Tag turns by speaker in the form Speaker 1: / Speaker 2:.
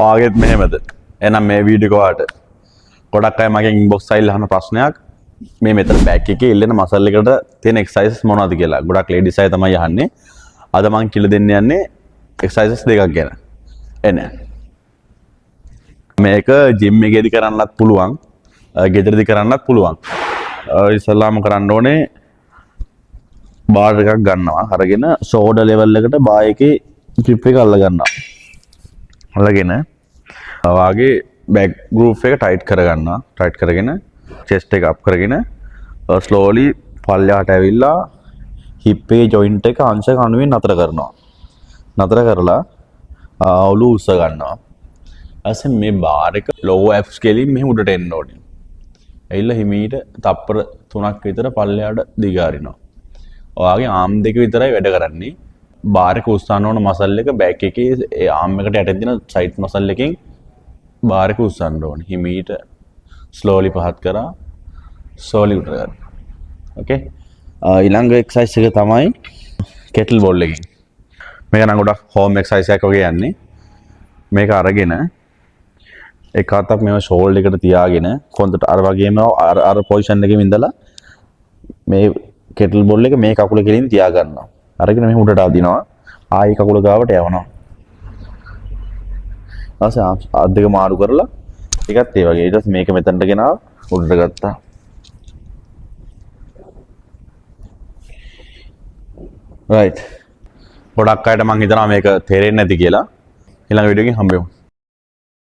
Speaker 1: ඔයාගෙත් මෙහෙමද? එහෙනම් මේ වීඩියෝ එක ඔයාලට ගොඩක් අය මගෙන් ඉන්බොක්ස් සයිල් අහන ප්‍රශ්නයක් මේ මෙතන බෑක් එකේ ඉල්ලෙන මසල් එකට තියෙන එක්සර්සයිසස් මොනවද කියලා. ගොඩක් ලේඩිස් අය තමයි අහන්නේ. අද මම කියලා දෙන්න යන්නේ එක්සර්සයිසස් දෙකක් ගැන. එන්න. මේක ජිම් එකේදී කරන්නත් පුළුවන්. ගෙදරදී කරන්නත් පුළුවන්. ඉස්සල්ලාම කරන්න ඕනේ බාර් එකක් ගන්නවා. අරගෙන ෂෝල්ඩර් ලෙවල් එකට බා එකේ ග්‍රිප් එක අල්ල ගන්නවා. අල්ලගෙන වාගේ බැක් ගෲප් එක ටයිට් කරගන්නවා. ටයිට් කරගෙන chest එක අප් කරගෙන slowly පල්ලෙහාට ඇවිල්ලා hip එකේ joint එක අංශක අණුවෙන් නතර කරනවා. නතර කරලා ඔළුව උස්ස ගන්නවා. ඊපස්සේ මේ බාර් එක low abs කෙලින් මෙහෙම උඩට එන්න ඕනේ. ඇවිල්ලා හිමීට තප්පර 3ක් විතර පල්ලෙහාට දිගාරිනවා. ඔයාගේ ආම් දෙක විතරයි වැඩ කරන්නේ. බාර් එක උස්සන්න ඕන මසල් එක බෑක් එකේ ඒ ආම් එකට යටින් තියෙන සයිඩ් මසල් එකෙන් බාර් එක උස්සන්න ඕනේ. හිමීට slowly පහත් කරා slowly උඩ ගන්න. okay ඊළඟ එක්සර්සයිස් එක තමයි kettle ball එකෙන්. මේක නම් ගොඩක් හෝම් එක්සර්සයිස් එකක් වගේ යන්නේ. මේක අරගෙන එක අතක් මේව ෂෝල්ඩර් එකට තියාගෙන කොන්දට අර වගේම අර පොසිෂන් එකෙම ඉඳලා මේ කෙටල් බෝල් එක මේ කකුල කෙලින් තියා ගන්නවා. අරගෙන මෙහෙම උඩට අදිනවා. ආයි කකුල ගාවට යවනවා. ඊපස්සේ අත් දෙක මාරු කරලා ටිකක් ඒ වගේ. ඊට පස්සේ මේක මෙතනට ගෙනාව උඩට ගත්තා. right. ගොඩක් අයට මම හිතනවා මේක තේරෙන්නේ නැති කියලා. ඊළඟ වීඩියෝ එකෙන් හම්බෙමු.